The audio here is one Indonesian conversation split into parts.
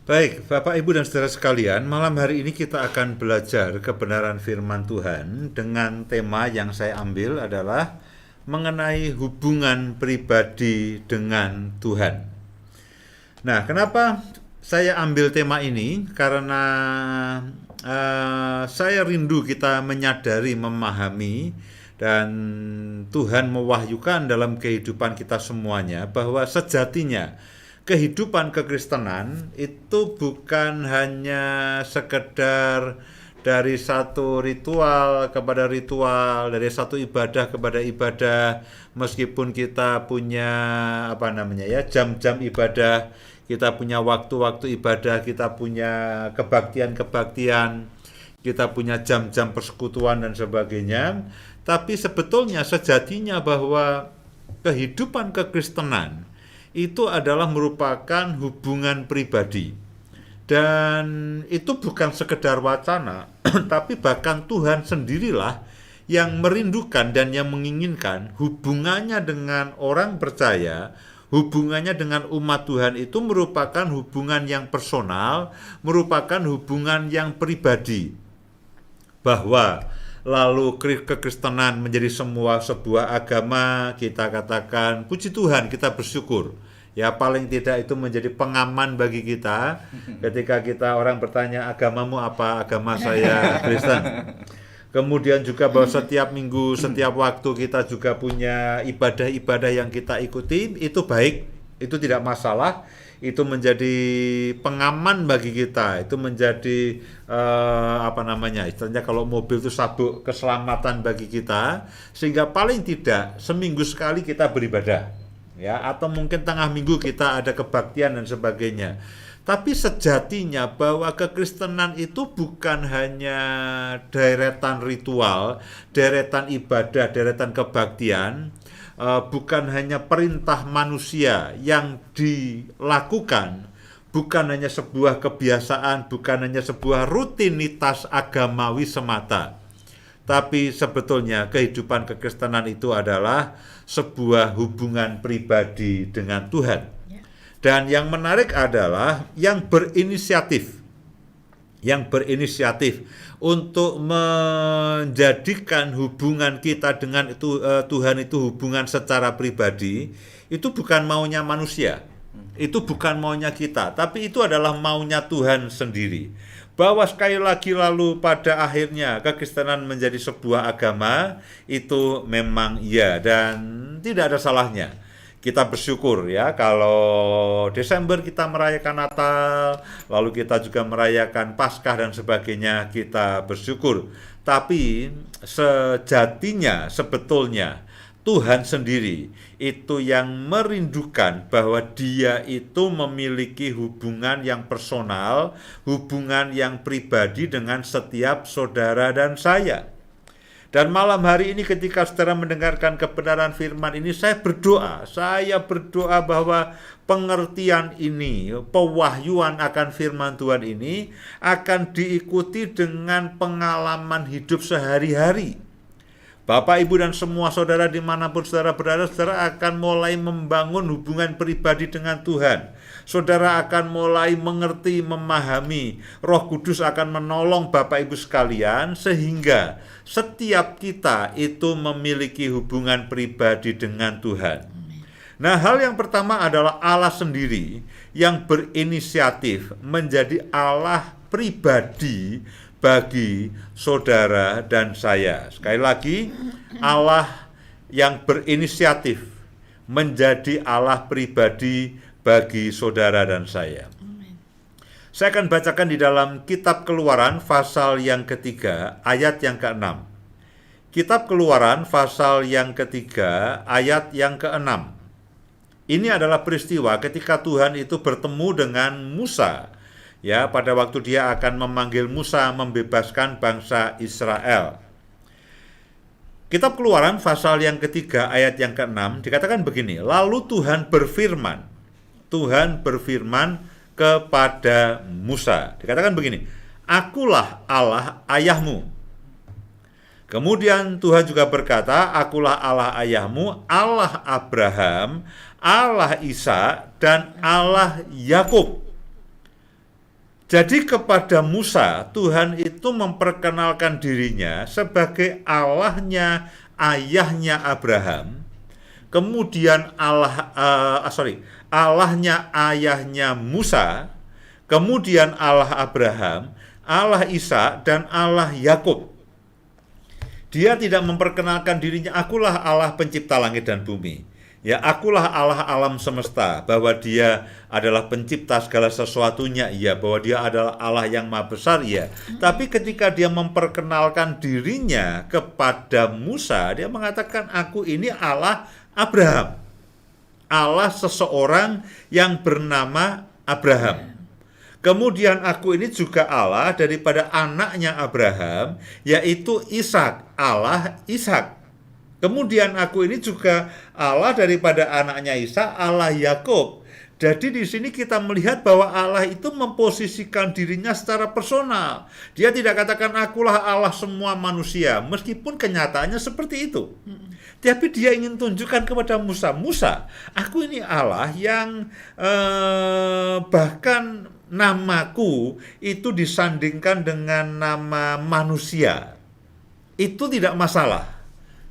Baik, Bapak, Ibu, dan saudara sekalian, malam hari ini kita akan belajar kebenaran firman Tuhan dengan tema yang saya ambil adalah mengenai hubungan pribadi dengan Tuhan. Nah, kenapa saya ambil tema ini? Karena saya rindu kita menyadari, memahami, dan Tuhan mewahyukan dalam kehidupan kita semuanya bahwa sejatinya kehidupan kekristenan itu bukan hanya sekedar dari satu ritual kepada ritual, dari satu ibadah kepada ibadah, meskipun kita punya jam-jam ibadah, kita punya waktu-waktu ibadah, kita punya kebaktian-kebaktian, kita punya jam-jam persekutuan dan sebagainya, tapi sebetulnya sejatinya bahwa kehidupan kekristenan itu adalah merupakan hubungan pribadi. Dan itu bukan sekedar wacana, tapi bahkan Tuhan sendirilah yang merindukan dan yang menginginkan hubungannya dengan orang percaya, hubungannya dengan umat Tuhan itu merupakan hubungan yang personal, merupakan hubungan yang pribadi. Bahwa lalu kekristenan menjadi sebuah agama, kita katakan puji Tuhan, kita bersyukur. Ya, paling tidak itu menjadi pengaman bagi kita ketika kita orang bertanya, agamamu apa? Agama saya Kristen. Kemudian juga bahwa setiap minggu, setiap waktu kita juga punya ibadah-ibadah yang kita ikuti, itu baik, itu tidak masalah. Itu menjadi pengaman bagi kita, itu menjadi istilahnya kalau mobil itu sabuk keselamatan bagi kita, sehingga paling tidak seminggu sekali kita beribadah, ya, atau mungkin tengah minggu kita ada kebaktian dan sebagainya. Tapi sejatinya bahwa kekristenan itu bukan hanya deretan ritual, deretan ibadah, deretan kebaktian, bukan hanya perintah manusia yang dilakukan, bukan hanya sebuah kebiasaan, bukan hanya sebuah rutinitas agamawi semata. Tapi sebetulnya kehidupan kekristenan itu adalah sebuah hubungan pribadi dengan Tuhan. Dan yang menarik adalah yang berinisiatif untuk menjadikan hubungan kita dengan Tuhan itu hubungan secara pribadi, itu bukan maunya manusia, itu bukan maunya kita, tapi itu adalah maunya Tuhan sendiri. Bahwa sekali lagi lalu pada akhirnya kekristenan menjadi sebuah agama, itu memang iya, dan tidak ada salahnya. Kita bersyukur ya kalau Desember kita merayakan Natal, lalu kita juga merayakan Paskah dan sebagainya, kita bersyukur. Tapi sejatinya sebetulnya Tuhan sendiri itu yang merindukan bahwa Dia itu memiliki hubungan yang personal, hubungan yang pribadi dengan setiap saudara dan saya. Dan malam hari ini ketika saudara mendengarkan kebenaran firman ini, saya berdoa bahwa pengertian ini, pewahyuan akan firman Tuhan ini akan diikuti dengan pengalaman hidup sehari-hari. Bapak, Ibu, dan semua saudara dimanapun saudara berada, saudara akan mulai membangun hubungan pribadi dengan Tuhan. Saudara akan mulai mengerti, memahami. Roh Kudus akan menolong Bapak Ibu sekalian sehingga setiap kita itu memiliki hubungan pribadi dengan Tuhan. Nah, hal yang pertama adalah Allah sendiri yang berinisiatif menjadi Allah pribadi bagi saudara dan saya. Sekali lagi, Allah yang berinisiatif menjadi Allah pribadi bagi saudara dan saya. Saya akan bacakan di dalam Kitab Keluaran pasal yang ketiga, ayat yang ke-6. Kitab Keluaran pasal yang ketiga, ayat yang ke-6. Ini adalah peristiwa ketika Tuhan itu bertemu dengan Musa. Ya, pada waktu dia akan memanggil Musa membebaskan bangsa Israel. Kitab Keluaran pasal yang ketiga ayat yang ke-6 dikatakan begini, lalu Tuhan berfirman kepada Musa. Dikatakan begini, akulah Allah ayahmu. Kemudian Tuhan juga berkata, akulah Allah ayahmu, Allah Abraham, Allah Ishak, dan Allah Yakub. Jadi kepada Musa, Tuhan itu memperkenalkan dirinya sebagai Allahnya ayahnya Abraham, kemudian Allahnya ayahnya Musa, kemudian Allah Abraham, Allah Ishak, dan Allah Yakub. Dia tidak memperkenalkan dirinya, akulah Allah pencipta langit dan bumi. Ya, akulah Allah alam semesta, bahwa dia adalah pencipta segala sesuatunya, iya, bahwa dia adalah Allah yang maha besar, iya. Tapi ketika dia memperkenalkan dirinya kepada Musa, dia mengatakan, aku ini Allah Abraham. Allah seseorang yang bernama Abraham. Kemudian aku ini juga Allah daripada anaknya Abraham, yaitu Ishak, Allah Ishak. Kemudian aku ini juga Allah daripada anaknya Ishak, Allah Yakub. Jadi di sini kita melihat bahwa Allah itu memposisikan dirinya secara personal. Dia tidak katakan akulah Allah semua manusia, meskipun kenyataannya seperti itu. Tapi dia ingin tunjukkan kepada Musa, Musa, aku ini Allah yang bahkan namaku itu disandingkan dengan nama manusia. Itu tidak masalah.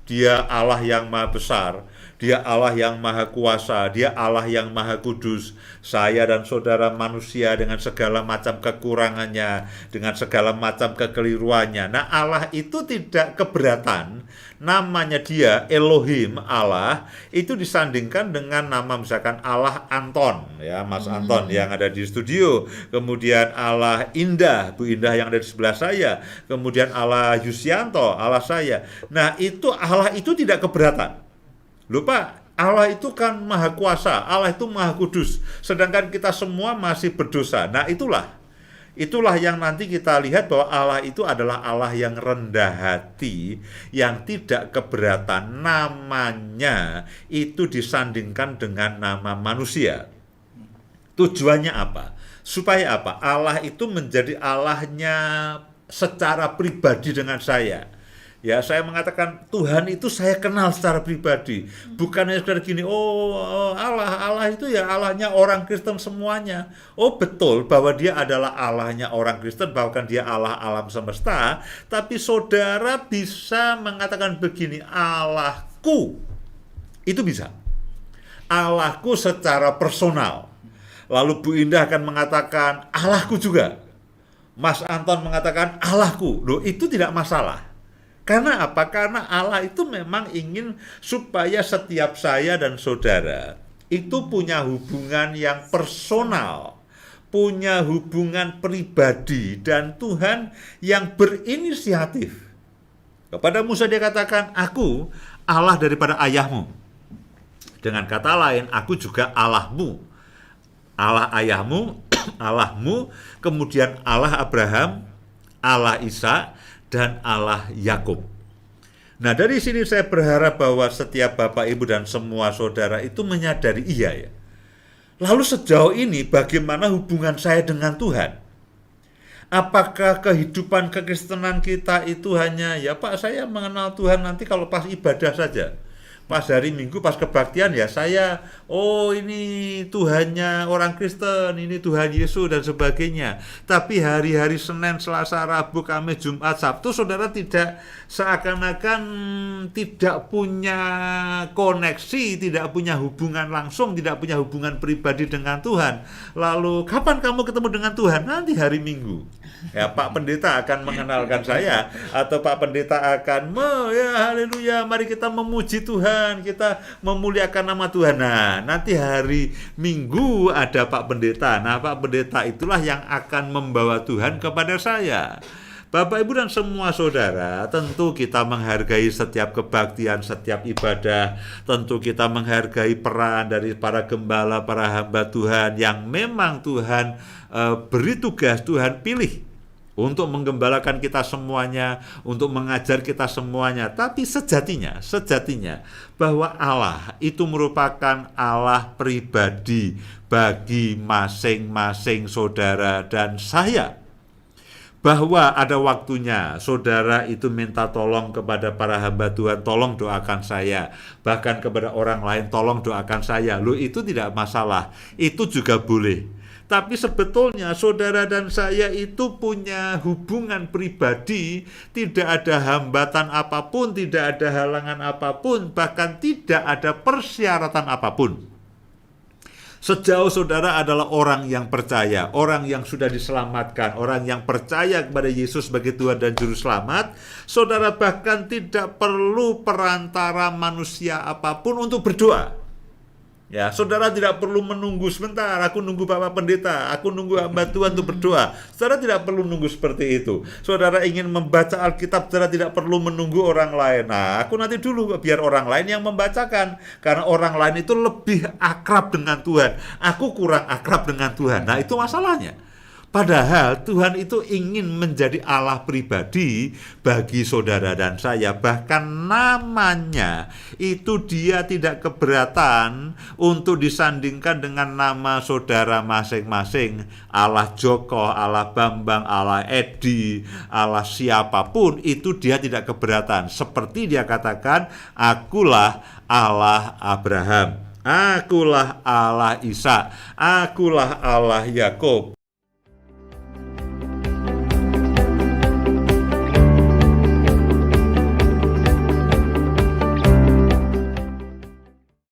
Dia Allah yang maha besar, dia Allah yang maha kuasa, dia Allah yang maha kudus. Saya dan saudara manusia dengan segala macam kekurangannya, dengan segala macam kekeliruannya. Nah, Allah itu tidak keberatan. Namanya dia Elohim, Allah, itu disandingkan dengan nama misalkan Allah Anton, ya, Mas Anton yang ada di studio. Kemudian Allah Indah, Bu Indah yang ada di sebelah saya. Kemudian Allah Yusianto, Allah saya. Nah, itu Allah itu tidak keberatan. Lupa, Allah itu kan maha kuasa, Allah itu maha kudus. Sedangkan kita semua masih berdosa. Nah, itulah yang nanti kita lihat bahwa Allah itu adalah Allah yang rendah hati, yang tidak keberatan namanya itu disandingkan dengan nama manusia. Tujuannya apa? Supaya apa? Allah itu menjadi Allahnya secara pribadi dengan saya. Ya, saya mengatakan Tuhan itu saya kenal secara pribadi. Bukannya sekedar gini, Allah itu ya Allahnya orang Kristen semuanya. Oh, betul bahwa dia adalah Allahnya orang Kristen, bahkan dia Allah alam semesta. Tapi saudara bisa mengatakan begini, Allahku. Itu bisa. Allahku secara personal. Lalu Bu Indah akan mengatakan Allahku juga. Mas Anton mengatakan Allahku. Loh, itu tidak masalah. Karena apa? Karena Allah itu memang ingin supaya setiap saya dan saudara itu punya hubungan yang personal, punya hubungan pribadi, dan Tuhan yang berinisiatif. Kepada Musa dia katakan, aku Allah daripada ayahmu. Dengan kata lain, aku juga Allahmu. Allah ayahmu, Allahmu, kemudian Allah Abraham, Allah Ishak, dan Allah Yakub. Nah, dari sini saya berharap bahwa setiap Bapak, Ibu, dan semua saudara itu menyadari iya ya. Lalu sejauh ini bagaimana hubungan saya dengan Tuhan? Apakah kehidupan kekristenan kita itu hanya, ya Pak, saya mengenal Tuhan nanti kalau pas ibadah saja. Pas hari Minggu, pas kebaktian ya saya, ini Tuhannya orang Kristen, ini Tuhan Yesus dan sebagainya. Tapi hari-hari Senin, Selasa, Rabu, Kamis, Jumat, Sabtu, saudara tidak seakan-akan tidak punya koneksi, tidak punya hubungan langsung, tidak punya hubungan pribadi dengan Tuhan. Lalu kapan kamu ketemu dengan Tuhan? Nanti hari Minggu. Ya, Pak Pendeta akan mengenalkan saya, atau Pak Pendeta akan, ya haleluya, mari kita memuji Tuhan, kita memuliakan nama Tuhan. Nah, nanti hari Minggu ada Pak Pendeta. Nah, Pak Pendeta itulah yang akan membawa Tuhan kepada saya. Bapak, Ibu, dan semua saudara, tentu kita menghargai setiap kebaktian, setiap ibadah. Tentu kita menghargai peran dari para gembala, para hamba Tuhan yang memang Tuhan beri tugas, Tuhan pilih untuk menggembalakan kita semuanya, untuk mengajar kita semuanya. Tapi sejatinya bahwa Allah itu merupakan Allah pribadi bagi masing-masing saudara dan saya. Bahwa ada waktunya saudara itu minta tolong kepada para hamba Tuhan, tolong doakan saya. Bahkan kepada orang lain, tolong doakan saya. Loh, itu tidak masalah, itu juga boleh. Tapi sebetulnya saudara dan saya itu punya hubungan pribadi, tidak ada hambatan apapun, tidak ada halangan apapun, bahkan tidak ada persyaratan apapun. Sejauh saudara adalah orang yang percaya, orang yang sudah diselamatkan, orang yang percaya kepada Yesus sebagai Tuhan dan Juru Selamat, saudara bahkan tidak perlu perantara manusia apapun untuk berdoa. Ya, saudara tidak perlu menunggu sebentar, aku nunggu Bapak Pendeta, aku nunggu hamba Tuhan untuk berdoa. Saudara tidak perlu nunggu seperti itu. Saudara ingin membaca Alkitab, saudara tidak perlu menunggu orang lain. Nah, aku nanti dulu biar orang lain yang membacakan. Karena orang lain itu lebih akrab dengan Tuhan. Aku kurang akrab dengan Tuhan. Nah, itu masalahnya. Padahal Tuhan itu ingin menjadi Allah pribadi bagi saudara dan saya. Bahkan namanya itu dia tidak keberatan untuk disandingkan dengan nama saudara masing-masing. Allah Joko, Allah Bambang, Allah Edi, Allah siapapun, itu dia tidak keberatan. Seperti dia katakan, akulah Allah Abraham, akulah Allah Ishak, akulah Allah Yakub.